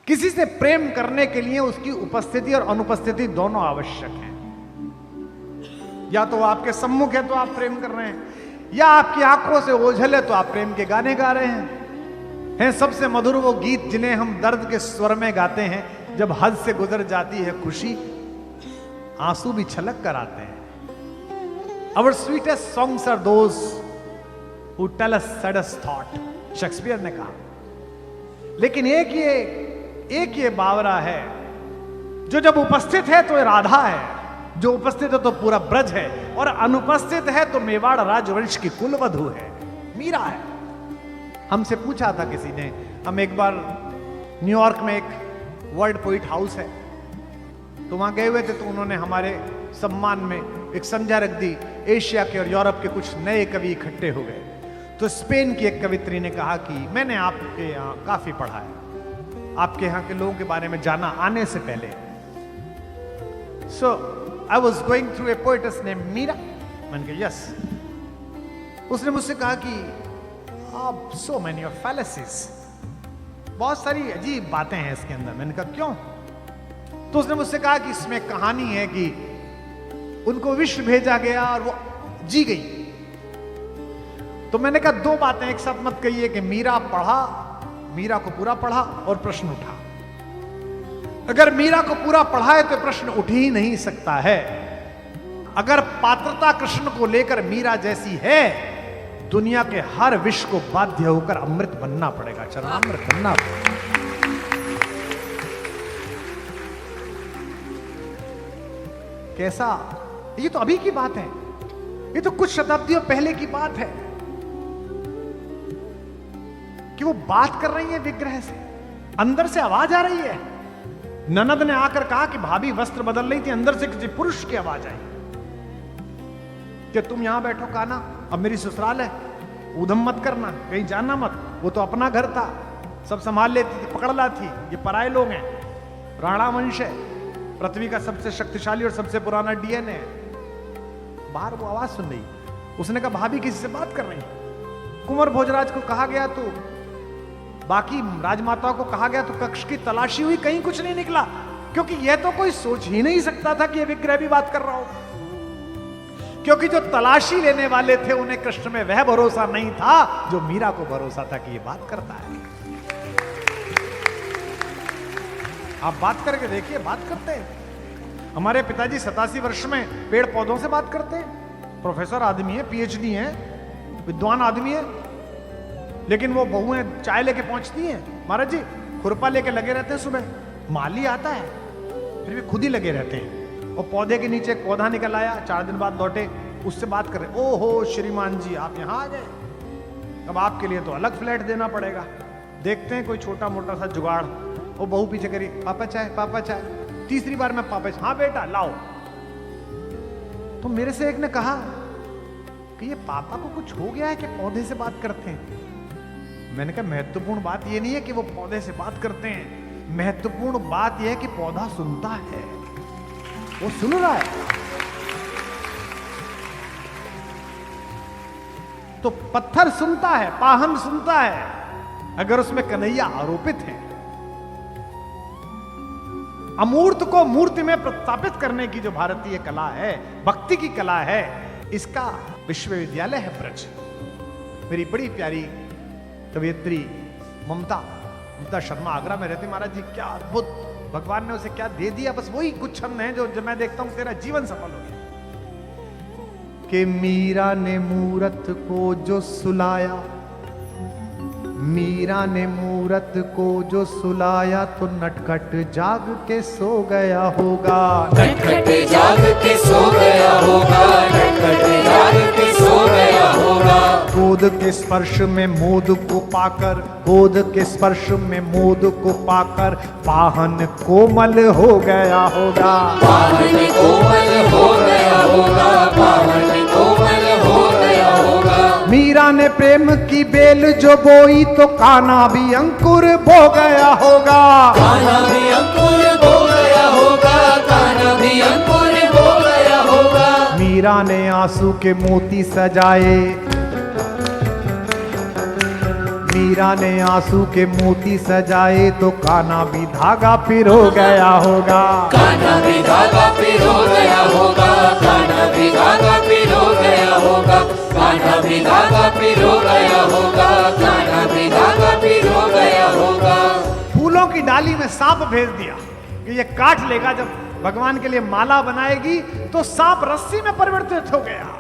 किसी से प्रेम करने के लिए उसकी उपस्थिति और अनुपस्थिति दोनों आवश्यक है। या तो आपके सम्मुख है तो आप प्रेम कर रहे हैं, या आपकी आंखों से ओझल है तो आप प्रेम के गाने गा रहे हैं। सबसे मधुर वो गीत जिन्हें हम दर्द के स्वर में गाते हैं, जब हद से गुजर जाती है खुशी, आंसू भी छलक कर आते हैं। Our sweetest songs are those who tell us saddest thought, Shakespeare ने कहा। लेकिन एक ये बावरा है जो जब उपस्थित है तो राधा है, जो उपस्थित है तो पूरा ब्रज है, और अनुपस्थित है तो मेवाड़ राजवंश की कुलवधु है, मीरा है। हमसे पूछा था किसी ने, हम एक बार न्यूयॉर्क में एक वर्ल्ड पोइट हाउस है तो वहां गए हुए थे, तो उन्होंने हमारे सम्मान में एक संध्या रख दी। एशिया के और यूरोप के कुछ नए कवि इकट्ठे हो गए, तो स्पेन की एक कवित्री ने कहा कि मैंने आपके यहाँ काफी पढ़ा है, आपके यहाँ के लोगों के बारे में जाना आने से पहले। So I was going through a poet's name Meera. मैंने कहा यस। उसने मुझसे कहा कि आप सो मेनी ऑफ फैलेसीज, बहुत सारी अजीब बातें हैं इसके अंदर। मैंने कहा क्यों? तो उसने मुझसे कहा कि इसमें कहानी है कि उनको विश्व भेजा गया और वो जी गई। तो मैंने कहा दो बातें एक साथ मत कहिए कि मीरा को पूरा पढ़ा और प्रश्न उठा। अगर मीरा को पूरा पढ़ा है तो प्रश्न उठ ही नहीं सकता है। अगर पात्रता कृष्ण को लेकर मीरा जैसी है, दुनिया के हर विष को बाध्य होकर अमृत बनना पड़ेगा, चरणामृत बनना पड़ेगा। कैसा? ये तो अभी की बात है, ये तो कुछ शताब्दियों पहले की बात है कि वो बात कर रही है विग्रह से, अंदर से आवाज आ रही है। ननद ने आकर कहा कि भाभी वस्त्र बदल रही थी, अंदर से किसी पुरुष की आवाज आई कि तुम यहां बैठो काना, अब मेरी ससुराल है, ऊधम मत करना, कहीं जाना मत। वो तो अपना घर था, सब संभाल लेती थी, पकड़ लाती। ये पराये लोग हैं, राणा वंश है, पृथ्वी का सबसे शक्तिशाली और सबसे पुराना डीएनए है। बाहर वो आवाज सुन रही, उसने कहा भाभी किसी से बात कर रही। कुंवर भोजराज को कहा गया, तो बाकी राजमाताओं को कहा गया, तो कक्ष की तलाशी हुई, कहीं कुछ नहीं निकला, क्योंकि यह तो कोई सोच ही नहीं सकता था कि यह विग्रह भी बात कर रहा हो। क्योंकि जो तलाशी लेने वाले थे उन्हें कृष्ण में वह भरोसा नहीं था जो मीरा को भरोसा था कि यह बात करता है। आप बात करके देखिए, बात करते हैं। हमारे पिताजी 87 वर्ष में पेड़ पौधों से बात करते हैं। प्रोफेसर आदमी है, पीएचडी है, विद्वान आदमी है, लेकिन वो बहुएं चाय लेके पहुंचती हैं, महाराज जी खुरपा लेके लगे रहते हैं। सुबह माली आता है, फिर भी खुद ही लगे रहते हैं। और पौधे के नीचे एक पौधा निकल आया, 4 दिन बाद लौटे, उससे बात कर रहे, ओहो श्रीमान जी आप यहां आ गए, अब आपके लिए तो अलग फ्लैट देना पड़ेगा। देखते हैं कोई छोटा मोटा सा जुगाड़। वो बहू पीछे करी, पापा चाय, पापा चाय। तीसरी बार मैं पापा, हाँ बेटा लाओ। तो मेरे से एक ने कहा कि ये पापा को कुछ हो गया है कि पौधे से बात करते हैं। मैंने कहा महत्वपूर्ण बात ये नहीं है कि वो पौधे से बात करते हैं, महत्वपूर्ण बात यह है कि पौधा सुनता है, वो सुन रहा है। तो पत्थर सुनता है, पाहन सुनता है, अगर उसमें कन्हैया आरोपित है। अमूर्त को मूर्ति में प्रस्थापित करने की जो भारतीय कला है, भक्ति की कला है, इसका विश्वविद्यालय है ब्रज। मेरी बड़ी प्यारी कवियत्री ममता शर्मा आगरा में रहती, महाराज जी क्या अद्भुत, भगवान ने उसे क्या दे दिया, बस वही कुछ छंद है जो मैं देखता हूं तेरा जीवन सफल हो गया। कि मीरा ने मूरत को जो सुलाया, मीरा ने मूरत को जो सुलाया, तो नटखट जाग के सो गया होगा, नटखट जाग के सो गया होगा, नटखट जाग के सो गया होगा। गोद के स्पर्श में मोद को पाकर, गोद के स्पर्श में मोद को पाकर, पाहन कोमल हो गया होगा, पाहन कोमल हो गया होगा, पाहन कोमल हो गया होगा। मीरा ने प्रेम की बेल जो बोई, तो कान्हा भी अंकुर बो गया होगा, कान्हा भी अंकुर बो गया होगा, कान्हा भी अंकुर बो गया होगा। मीरा ने आंसू के मोती सजाए, मीरा ने आंसू के मोती सजाए तो कान्हा भी धागा पिरो गया होगा। कान्हा भी धागा पिरो गया होगा, कान्हा भी धागा पिरो गया होगा, कान्हा भी धागा पिरो गया होगा, कान्हा भी धागा पिरो गया होगा। फूलों की डाली में सांप भेज दिया कि ये काट लेगा। जब भगवान के लिए माला बनाएगी तो सांप रस्सी में परिवर्तित हो गया।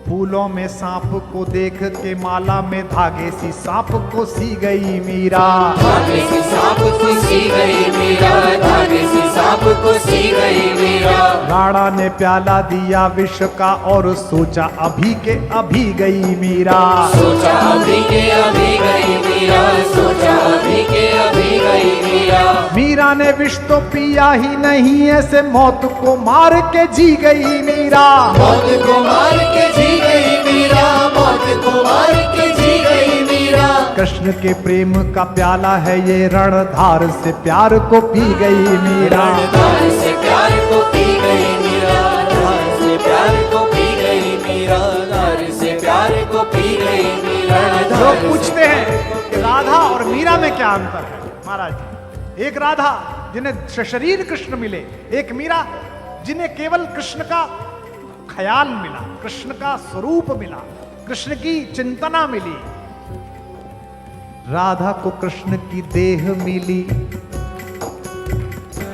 फूलों में सांप को देख के माला में धागे सी सांप को सी गई मीरा। धागे से सांप को सी गई मीरा, धागे से सांप को सी गई मीरा। राणा ने प्याला दिया विष का और सोचा अभी के अभी गई मीरा। सोचा अभी के अभी गई मीरा, सोचा अभी के अभी गई मीरा। मीरा ने विष तो पिया ही नहीं, ऐसे मौत को मार के जी गई मीरा। मौत को मार के जी गई मीरा, मौत को मार के जी गई मीरा। कृष्ण के प्रेम का प्याला है ये, रणधार से प्यार को पी गई मीरा। रणधार से प्यार को पी गई मीरा, रणधार से प्यार को पी गई मीरा, रणधार से प्यार को पी गई मीरा। लोग पूछते हैं कि राधा और मीरा में क्या अंतर है। महाराज जी, एक राधा जिन्हें शरीर कृष्ण मिले, एक मीरा जिन्हें केवल कृष्ण का ख्याल मिला, कृष्ण का स्वरूप मिला, कृष्ण की चिंतना मिली। राधा को कृष्ण की देह मिली,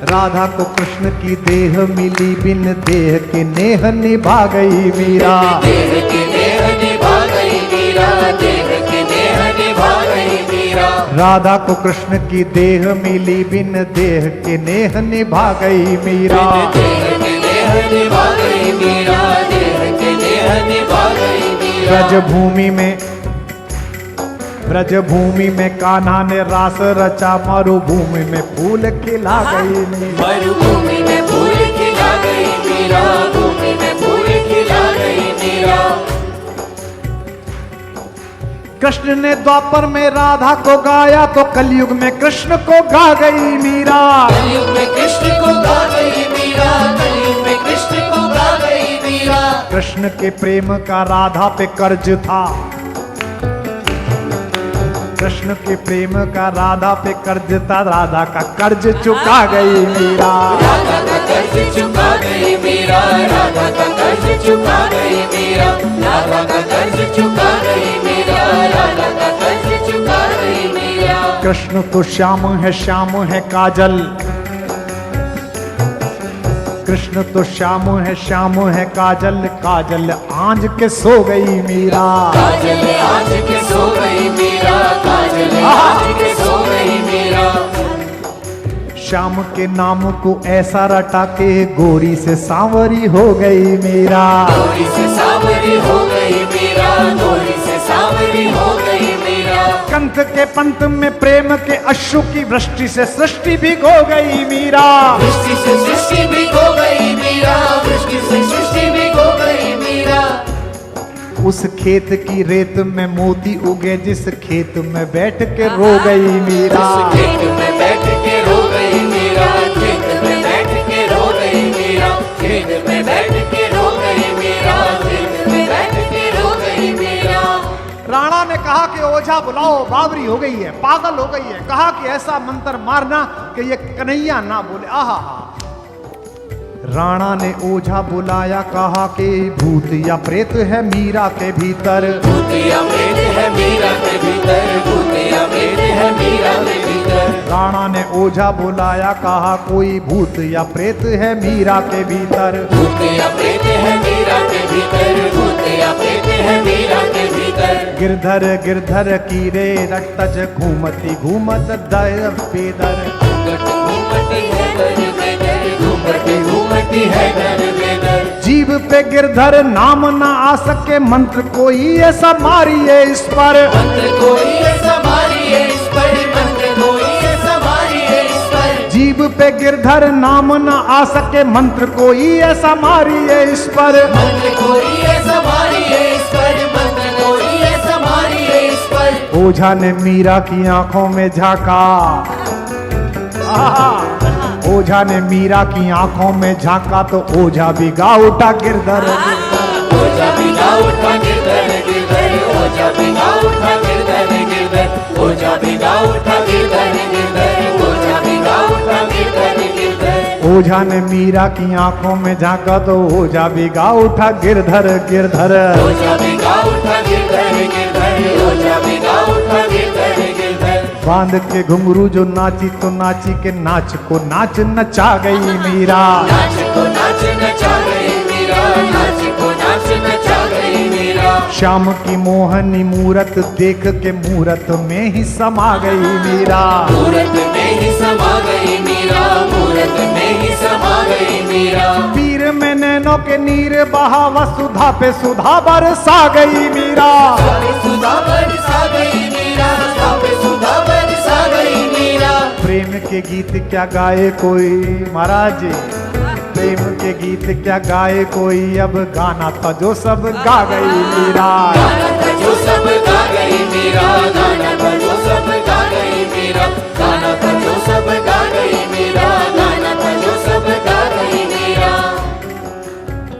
राधा को कृष्ण की देह मिली, बिन देह के नेह निभा गई मीरा। देह के नेह निभा गई मीरा, देह के नेह निभा गई मीरा। राधा को कृष्ण की देह मिली, बिन देह के नेह निभा गई मीरा। देह के नेह निभा गई मीरा, देह के नेह निभा गई मीरा। ब्रजभूमि में कान्हा ने रास रचा, मरुभूमि में फूल खिला गई मीरा। मरुभूमि में फूल खिला गई मीरा, भूमि में फूल खिला गई मीरा। कृष्ण ने द्वापर में राधा को गाया तो कलयुग में कृष्ण को गा गई मीरा। कलयुग में कृष्ण को गा गई मीरा, कलयुग में कृष्ण को गा गई मीरा। कृष्ण के प्रेम का राधा पे कर्ज था, कृष्ण के प्रेम का राधा पे कर्ज था, राधा का कर्ज चुका गई मीरा। राधा का कर्ज चुका गई मीरा, राधा का कर्ज चुका गई मीरा, राधा का कर्ज चुका गई मीरा, राधा का कर्ज चुका गई मीरा। कृष्ण तो श्याम है काजल, कृष्ण तो श्याम है काजल, काजल आंज के सो गई मीरा। काजल आज के सो गई मीरा, काजल आज के सो गई मीरा। श्याम के नाम को ऐसा रटा के गोरी से सांवरी हो गई मीरा। गोरी से सांवरी हो गई मीरा, गोरी से सांवरी हो गई मीरा। कंठ के पंथ में प्रेम के अश्रु की वृष्टि से सृष्टि भी हो गई मीरा। वृष्टि से सृष्टि भी हो गई मीरा, वृष्टि से सृष्टि भी हो गई मीरा। उस खेत की रेत में मोती उगे, जिस खेत में बैठ के रो गई मीरा। उस खेत में बैठ के रो गई मीरा, खेत में बैठ के रो गई मीरा, खेत में बैठ के रो गई मीरा, खेत में बैठ के रो गई मीरा। राणा ने कहा कि ओझा बुलाओ, बावरी हो गई है, पागल हो गई है। कहा कि ऐसा मंत्र मारना कि ये कन्हैया ना बोले। आहा, राणा ने ओझा बुलाया, कहा कि भूत या प्रेत है मीरा के भीतर। भूत या प्रेत है मीरा के भीतर, भूत या प्रेत है मीरा के भीतर। राणा ने ओझा बुलाया, कहा कोई भूत या प्रेत है मीरा के भीतर। भूत या प्रेत है मीरा के भीतर, भूत या प्रेत है मीरा के भीतर। गिरधर की रे रटज घूमती घूमत दर पेदर। घूमती है दर बेदर, घूमती है दर बेदर। जीव पे गिरधर नाम ना आ सके, मंत्र कोई ऐसा मारिए इस पर। मंत्र कोई ऐसा मारिए इस पर, मंत्र कोई ऐसा मारिए इस पर। जीव पे गिरधर नाम ना आ सके, मंत्र कोई ऐसा मारिए इस पर। मंत्र कोई ऐसा मारिए इस पर, मंत्र कोई ऐसा मारिए इस पर। ओझा ने मीरा की आंखों में झांका। ओझा ने मीरा की आंखों में झांका तो ओझा भी गा उठा गिरधर। ओझा भी गा उठा गिरधर, गिरधर ओझा भी गा उठा गिरधर। ओझा भिगा उठा गिरधर गिरधर, ओझा भिगा उठा गिरधर गिरधर। ओझा ने मीरा की आंखों में झांका तो ओझा भिगा उठा गिरधर गिरधर। ओझा भिगा उठा गिरधर गिरधर, ओझा भिगा उठा गिरधर गिरधर। बांध के घुंघरू जो नाची तो नाची के नाच को नाच नचा गई मीरा। नाच को नाच नचा गई मीरा, नाच को नाच नचा गई मीरा। श्याम की मोहनी मूरत देख के मूरत में ही समा गई मीरा। मूरत में ही समा गई मीरा, मूरत में ही समा गई मीरा। पीर में नैनों के नीर बहा वसुधा पे सुधा बरसा गई मीरा। सुधा बरसा गई मीरा, पे सुधा बरसा गई मीरा। प्रेम के गीत क्या गाए कोई महाराज, प्रेम के गीत क्या गाए कोई, अब गाना था जो सब गा गई मीरा। गाना था जो सब गा गई मीरा, गाना था जो सब गा गई मीरा, गाना था जो सब गा गई मीरा, गाना था जो सब गा गई मीरा।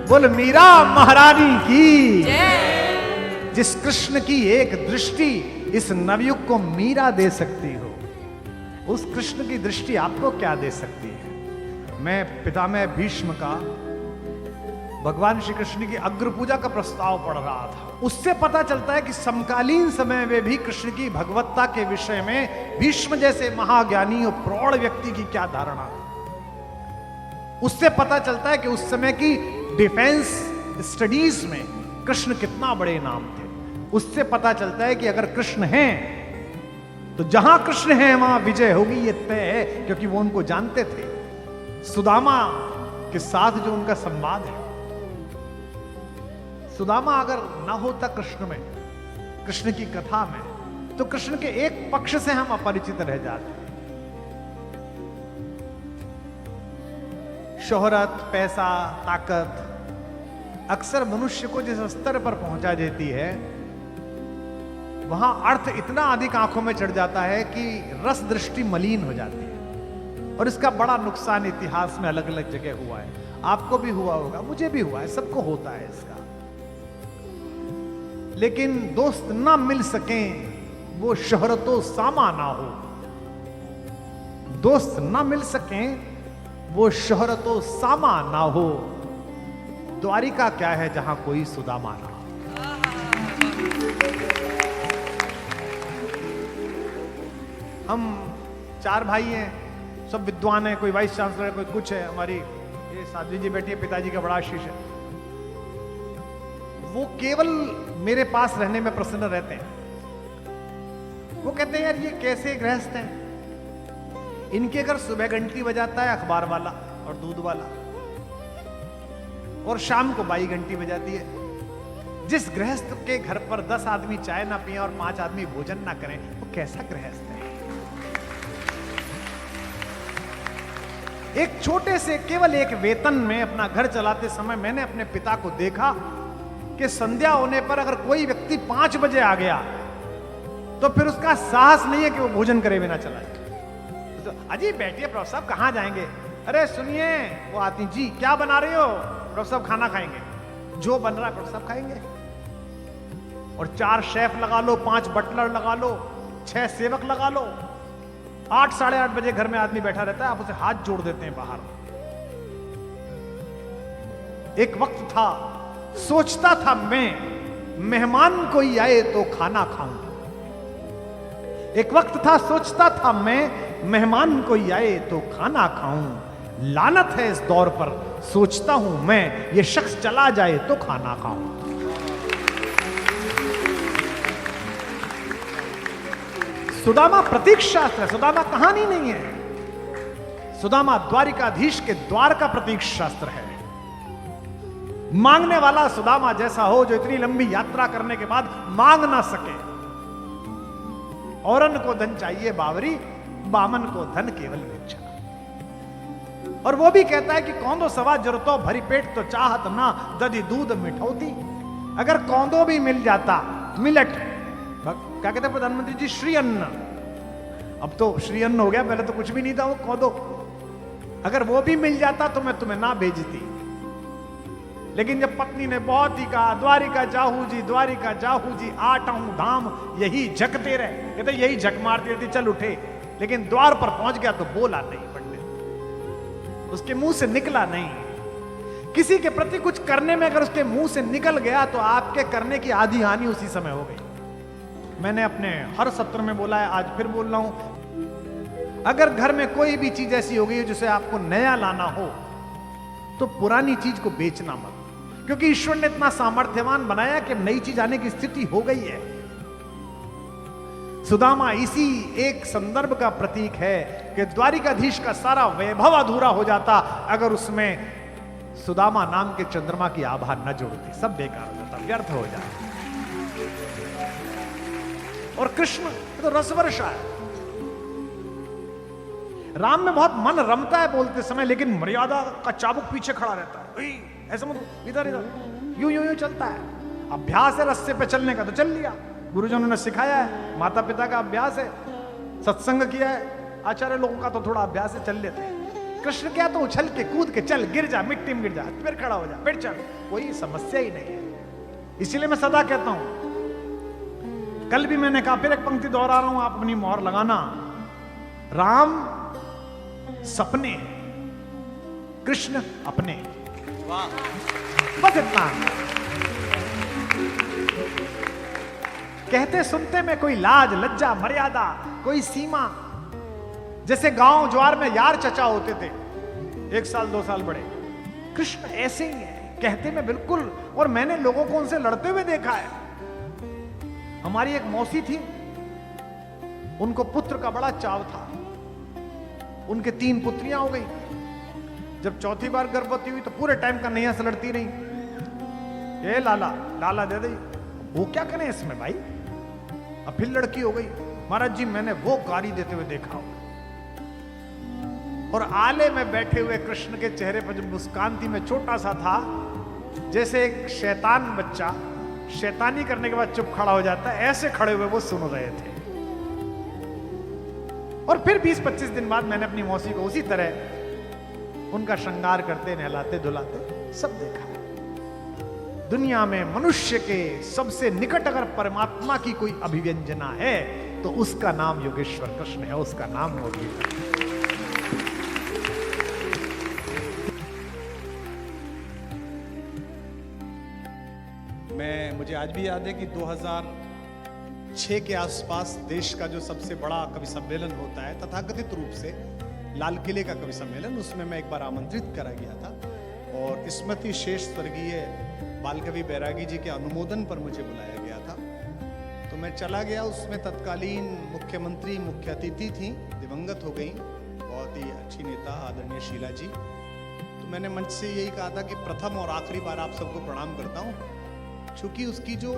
बोल मीरा महारानी की। जिस कृष्ण की एक दृष्टि इस नवयुग को मीरा दे सकती हो, उस कृष्ण की दृष्टि आपको क्या दे सकती है। मैं पितामह भीष्म का भगवान श्री कृष्ण की अग्र पूजा का प्रस्ताव पढ़ रहा था। उससे पता चलता है कि समकालीन समय में भी कृष्ण की भगवत्ता के विषय में भीष्म जैसे महाज्ञानी और प्रौढ़ व्यक्ति की क्या धारणा थी। उससे पता चलता है कि उस समय की डिफेंस स्टडीज में कृष्ण कितना बड़े नाम थे। उससे पता चलता है कि अगर कृष्ण हैं तो जहां कृष्ण हैं वहां विजय होगी, ये तय है, क्योंकि वो उनको जानते थे। सुदामा के साथ जो उनका संवाद है, सुदामा अगर ना होता कृष्ण में, कृष्ण की कथा में, तो कृष्ण के एक पक्ष से हम अपरिचित रह जाते। शोहरत, पैसा, ताकत अक्सर मनुष्य को जिस स्तर पर पहुंचा देती है, वहां अर्थ इतना अधिक आंखों में चढ़ जाता है कि रस दृष्टि मलिन हो जाती है। और इसका बड़ा नुकसान इतिहास में अलग अलग जगह हुआ है। आपको भी हुआ होगा, मुझे भी हुआ है, सबको होता है इसका। लेकिन दोस्त ना मिल सकें वो शोहरतो सामा ना हो, दोस्त ना मिल सकें वो शोहरतो सामा ना हो। द्वारिका क्या है जहां कोई सुदामा ना हो। हम 4 भाई हैं, सब विद्वान हैं, कोई वाइस चांसलर है, कोई कुछ है। हमारी ये साध्वी जी बैठी है, पिताजी का बड़ा आशीष है। वो केवल मेरे पास रहने में प्रसन्न रहते हैं। वो कहते हैं यार ये कैसे गृहस्थ हैं, इनके घर सुबह घंटी बजाता है अखबार वाला और दूध वाला, और शाम को बाई घंटी बजाती है। जिस गृहस्थ के घर पर 10 आदमी चाय ना पिए और 5 आदमी भोजन ना करें, वो कैसा गृहस्थ है। एक छोटे से केवल एक वेतन में अपना घर चलाते समय मैंने अपने पिता को देखा कि संध्या होने पर अगर कोई व्यक्ति 5 बजे आ गया तो फिर उसका साहस नहीं है कि वो भोजन करे बिना चला जाए। तो अजी बैठिए प्रभु साहब, कहां जाएंगे? अरे सुनिए, वो आती जी क्या बना रहे हो? प्रभु साहब खाना खाएंगे, जो बन रहा है प्रभु साहब खाएंगे। और 4 शेफ लगा लो, 5 बटलर लगा लो, 6 सेवक लगा लो, 8 साढ़े 8 बजे घर में आदमी बैठा रहता है, आप उसे हाथ जोड़ देते हैं बाहर। एक वक्त था, सोचता था मैं मेहमान कोई आए तो खाना खाऊं। एक वक्त था, सोचता था मैं मेहमान कोई आए तो खाना खाऊं। लानत है इस दौर पर, सोचता हूं मैं ये शख्स चला जाए तो खाना खाऊं। सुदामा प्रतीक शास्त्र है, सुदामा कहानी नहीं है। सुदामा द्वारिकाधीश के द्वार का प्रतीक शास्त्र है। मांगने वाला सुदामा जैसा हो, जो इतनी लंबी यात्रा करने के बाद मांग ना सके। औरन को धन चाहिए बावरी, बामन को धन केवल भिक्षा। और वो भी कहता है कि कौंदो सवा जरूरतो भरी पेट तो चाहत ना दधी दूध मिठौती। अगर कौंदो भी मिल जाता, मिलेट, क्या कहते हैं प्रधानमंत्री जी, श्री अन्न। अब तो श्री अन्न हो गया, पहले तो कुछ भी नहीं था वो कौंदो। अगर वो भी मिल जाता तो मैं तुम्हें ना भेजती। लेकिन जब पत्नी ने बहुत ही कहा, द्वारिका जाहू जी 8 धाम यही झकते रहे, कहते यही झक मारती रहती, चल उठे। लेकिन द्वार पर पहुंच गया तो बोला नहीं पंडित, उसके मुंह से निकला नहीं। किसी के प्रति कुछ करने में अगर उसके मुंह से निकल गया तो आपके करने की आधी हानि उसी समय हो गई। मैंने अपने हर सत्र में बोला है, आज फिर बोल रहा हूं, अगर घर में कोई भी चीज ऐसी हो गई जिसे आपको नया लाना हो तो पुरानी चीज को बेचना मत, क्योंकि ईश्वर ने इतना सामर्थ्यवान बनाया कि नई चीज आने की स्थिति हो गई है। सुदामा इसी एक संदर्भ का प्रतीक है कि द्वारिकाधीश का सारा वैभव अधूरा हो जाता अगर उसमें सुदामा नाम के चंद्रमा की आभा न जोड़ती, सब बेकार हो जाता, व्यर्थ हो जाता। और कृष्ण तो रसवर्षा है, राम में बहुत मन रमता है बोलते समय, लेकिन मर्यादा का चाबुक पीछे खड़ा रहता है, ऐसा मत, इधर इधर यूं यूं यूं चलता है। अभ्यास है रास्ते पे चलने का तो चल लिया, गुरुजनों ने सिखाया है, माता पिता का अभ्यास है, सत्संग किया है, आचार्य लोगों का तो थोड़ा अभ्यास है, चल लेते हैं। कृष्ण क्या तो उछल के कूद के चल, गिर जा, मिट्टी में गिर जा, फिर खड़ा हो जा, फिर चल, कोई समस्या ही नहीं है। इसीलिए मैं सदा कहता हूं, कल भी मैंने कहा, फिर एक पंक्ति दोहरा रहा हूं, आप अपनी मोहर लगाना, राम सपने, कृष्ण अपने, बस इतना। कहते सुनते में कोई लाज लज्जा मर्यादा, कोई सीमा, जैसे गांव ज्वार में यार चचा होते थे, 1 साल 2 साल बड़े, कृष्ण ऐसे ही है, कहते में बिल्कुल। और मैंने लोगों को उनसे लड़ते हुए देखा है। हमारी एक मौसी थी, उनको पुत्र का बड़ा चाव था, उनके 3 पुत्रियां हो गई। जब चौथी बार गर्भवती हुई तो पूरे टाइम का नैया से लड़ती रही, ये लाला लाला दे दे, वो क्या करें इसमें भाई। अब फिर लड़की हो गई, महाराज जी मैंने वो गाली देते हुए देखा। और आले में बैठे हुए कृष्ण के चेहरे पर जब मुस्कान थी, मैं छोटा सा था, जैसे एक शैतान बच्चा शैतानी करने के बाद चुप खड़ा हो जाता है, ऐसे खड़े हुए वो सुन रहे थे। और फिर 20-25 दिन बाद मैंने अपनी मौसी को उसी तरह उनका श्रृंगार करते, नहलाते धुलाते सब देखा। दुनिया में मनुष्य के सबसे निकट अगर परमात्मा की कोई अभिव्यंजना है तो उसका नाम योगेश्वर कृष्ण है, उसका नाम होगी। मुझे आज भी याद है कि 2006 के आसपास देश का जो सबसे बड़ा कवि सम्मेलन होता है तथाकथित रूप से, लाल किले का कवि सम्मेलन, उसमें मैं एक बार आमंत्रित करा गया था और स्मृति शेष स्वर्गीय बाल कवि बैरागी जी के अनुमोदन पर मुझे बुलाया गया था। तो मैं चला गया, उसमें तत्कालीन मुख्यमंत्री मुख्य अतिथि थी, दिवंगत हो गई, बहुत ही अच्छी नेता आदरणीय शीला जी। तो मैंने मंच से यही कहा था कि प्रथम और आखिरी बार आप सबको प्रणाम करता हूँ, क्योंकि उसकी जो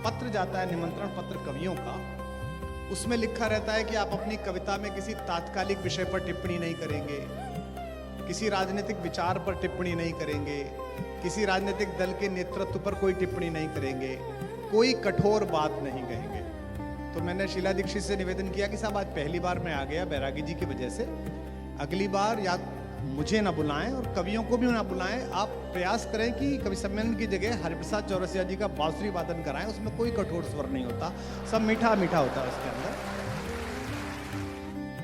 पत्र जाता है, निमंत्रण पत्र कवियों का, उसमें लिखा रहता है कि आप अपनी कविता में किसी तात्कालिक विषय पर टिप्पणी नहीं करेंगे, किसी राजनीतिक विचार पर टिप्पणी नहीं करेंगे, किसी राजनीतिक दल के नेतृत्व पर कोई टिप्पणी नहीं करेंगे, कोई कठोर बात नहीं कहेंगे। तो मैंने शीला दीक्षित से निवेदन किया कि साहब आज पहली बार मैं आ गया बैरागी जी की वजह से, अगली बार या मुझे ना बुलाएं और कवियों को भी ना बुलाएं, आप प्रयास करें कि कवि सम्मेलन की जगह हरिप्रसाद चौरसिया जी का बांसुरी वादन कराएं, उसमें कोई कठोर स्वर नहीं होता, सब मीठा मीठा होता है उसके अंदर।